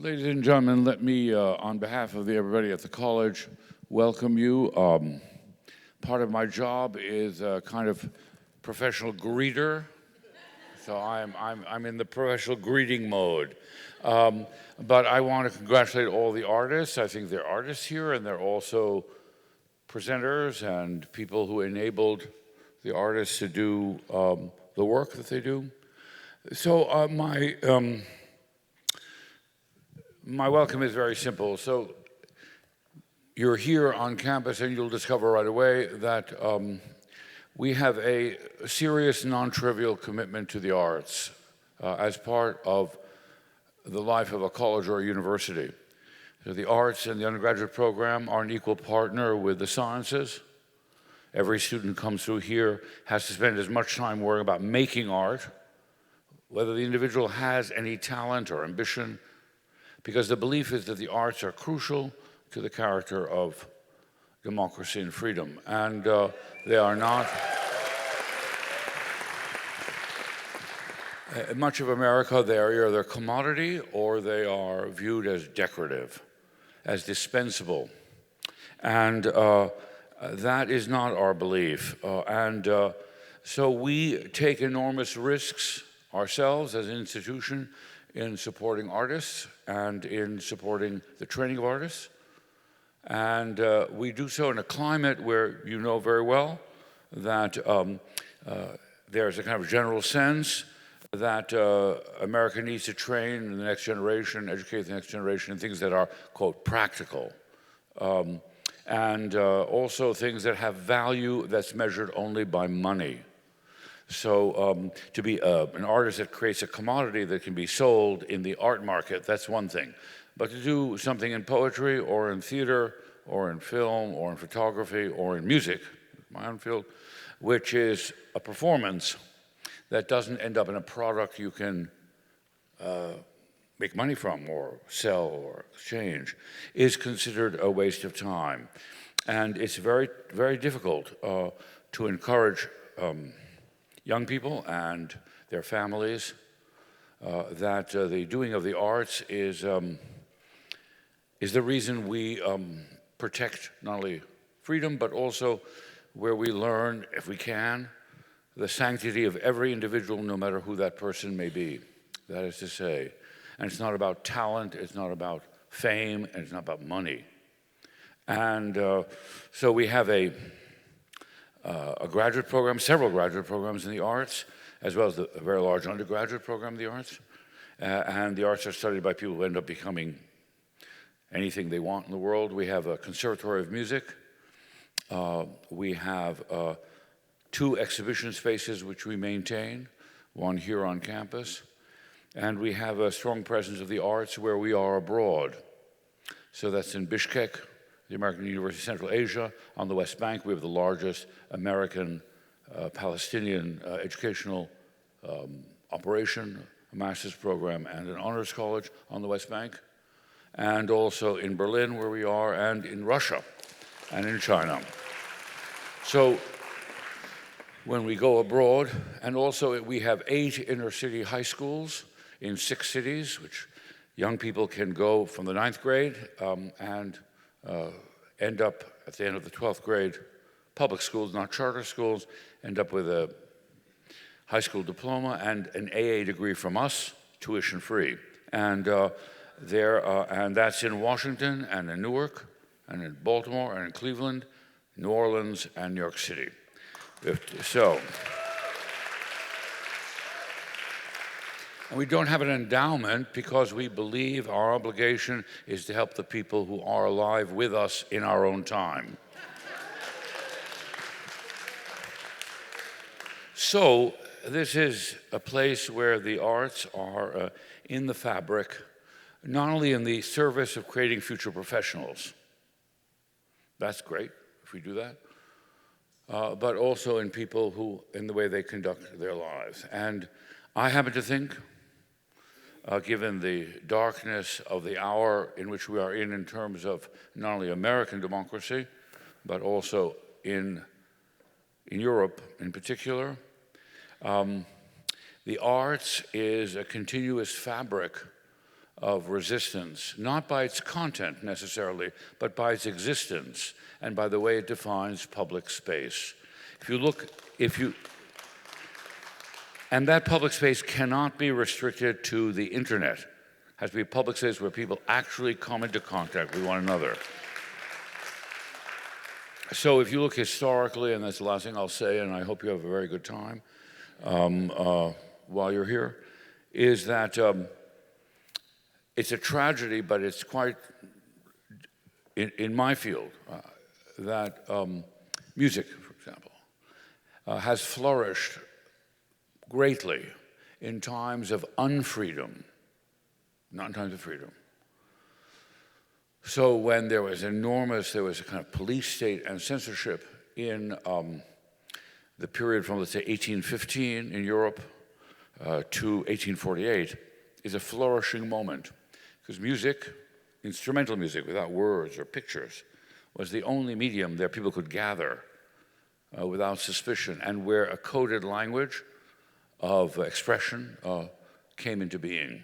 Ladies and gentlemen, let me, on behalf of everybody at the college, welcome you. Part of my job is a kind of professional greeter, so I'm in the professional greeting mode. But I want to congratulate all the artists. I think they're artists here, and they're also presenters and people who enabled the artists to do the work that they do. So my welcome is very simple. So you're here on campus and you'll discover right away that we have a serious, non-trivial commitment to the arts as part of the life of a college or a university. So the arts and the undergraduate program are an equal partner with the sciences. Every student who comes through here has to spend as much time worrying about making art, whether the individual has any talent or ambition, because the belief is that the arts are crucial to the character of democracy and freedom. And they are not. Much of America, they're either commodity or they are viewed as decorative, as dispensable. And that is not our belief. So we take enormous risks ourselves as an institution in supporting artists and in supporting the training of artists. And we do so in a climate where you know very well that there's a kind of general sense that America needs to train the next generation, educate the next generation in things that are, quote, practical. And also things that have value that's measured only by money. So to be an artist that creates a commodity that can be sold in the art market, that's one thing. But to do something in poetry or in theater or in film or in photography or in music, my own field, which is a performance that doesn't end up in a product you can make money from or sell or exchange, is considered a waste of time. And it's very, very difficult to encourage young people and their families that the doing of the arts is the reason we protect not only freedom, but also where we learn, if we can, the sanctity of every individual, no matter who that person may be. That is to say, and it's not about talent, it's not about fame, and it's not about money. And so we have a graduate program, several graduate programs in the arts, as well as a very large undergraduate program in the arts. And the arts are studied by people who end up becoming anything they want in the world. We have a conservatory of music. We have 2 exhibition spaces which we maintain, one here on campus. And we have a strong presence of the arts where we are abroad. So that's in Bishkek, the American University of Central Asia. On the West Bank, we have the largest American Palestinian educational operation, a master's program and an honors college on the West Bank. And also in Berlin, where we are, and in Russia, and in China. So when we go abroad, and also we have 8 inner city high schools in 6 cities, which young people can go from the 9th grade and end up at the end of the 12th grade, public schools, not charter schools, end up with a high school diploma and an AA degree from us, tuition free. And and that's in Washington and in Newark and in Baltimore and in Cleveland, New Orleans and New York City. So, and we don't have an endowment because we believe our obligation is to help the people who are alive with us in our own time. So this is a place where the arts are in the fabric, not only in the service of creating future professionals. That's great if we do that. But also in people who, in the way they conduct their lives. And I happen to think, given the darkness of the hour in which we are in terms of not only American democracy, but also in Europe in particular, the arts is a continuous fabric of resistance, not by its content necessarily, but by its existence and by the way it defines public space. And that public space cannot be restricted to the internet. It has to be a public space where people actually come into contact with one another. So if you look historically, and that's the last thing I'll say, and I hope you have a very good time while you're here, is that it's a tragedy, but it's quite, in my field, that music, for example, has flourished greatly in times of unfreedom, not in times of freedom. So when there was a kind of police state and censorship in the period from, let's say, 1815 in Europe to 1848 is a flourishing moment, because music, instrumental music without words or pictures, was the only medium that people could gather without suspicion, and where a coded language of expression came into being.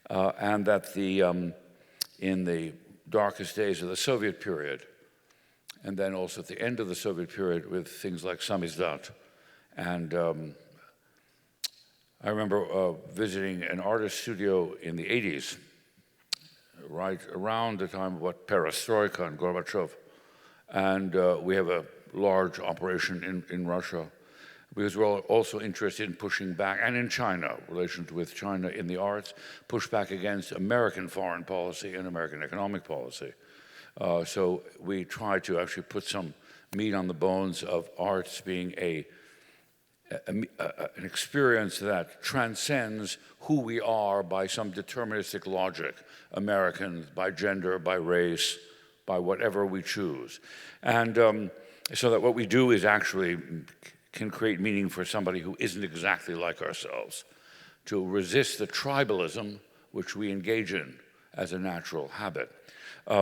And that in the darkest days of the Soviet period, and then also at the end of the Soviet period with things like samizdat. And I remember visiting an artist studio in the 80s, right around the time of what perestroika and Gorbachev. And we have a large operation in Russia, because we're also interested in pushing back, and in China, relations with China in the arts, push back against American foreign policy and American economic policy. So we try to actually put some meat on the bones of arts being an experience that transcends who we are by some deterministic logic, Americans, by gender, by race, by whatever we choose. And so that what we do is actually can create meaning for somebody who isn't exactly like ourselves, to resist the tribalism which we engage in as a natural habit. As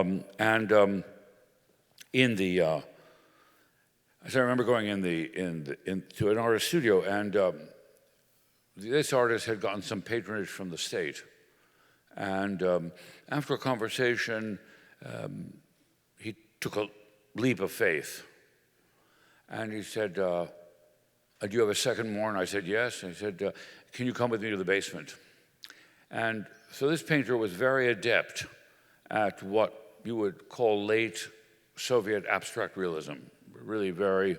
I remember going to an artist studio, and this artist had gotten some patronage from the state. And after a conversation, he took a leap of faith. And he said, do you have a second more? And I said, yes. And he said, can you come with me to the basement? And so this painter was very adept at what you would call late Soviet abstract realism, really very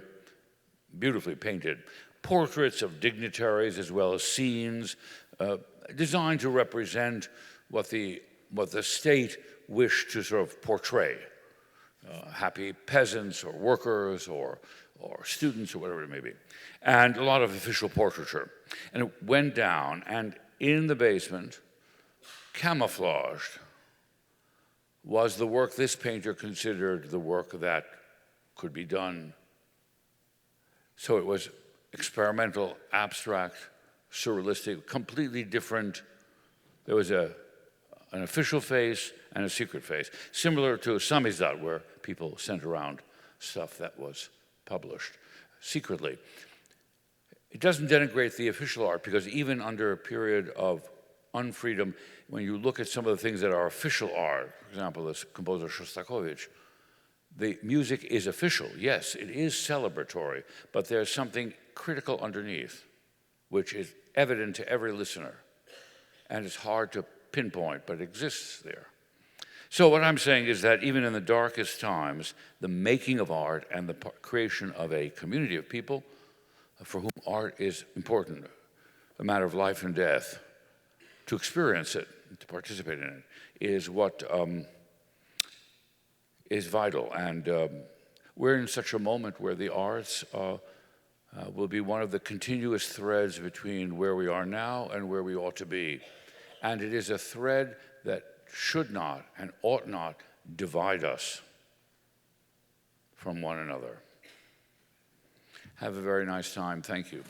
beautifully painted. Portraits of dignitaries as well as scenes designed to represent what the state wished to sort of portray. Happy peasants or workers or students or whatever it may be. And a lot of official portraiture. And it went down, and in the basement, camouflaged, was the work this painter considered the work that could be done. So it was experimental, abstract, surrealistic, completely different. There was an official face and a secret face, similar to samizdat, where people sent around stuff that was published secretly. It doesn't denigrate the official art, because even under a period of unfreedom, when you look at some of the things that are official art, for example, this composer Shostakovich, the music is official. Yes, it is celebratory, but there's something critical underneath, which is evident to every listener. And it's hard to pinpoint, but it exists there. So what I'm saying is that even in the darkest times, the making of art and the creation of a community of people for whom art is important, a matter of life and death, to experience it, to participate in it, is what is vital. And we're in such a moment where the arts will be one of the continuous threads between where we are now and where we ought to be. And it is a thread that should not and ought not divide us from one another. Have a very nice time. Thank you.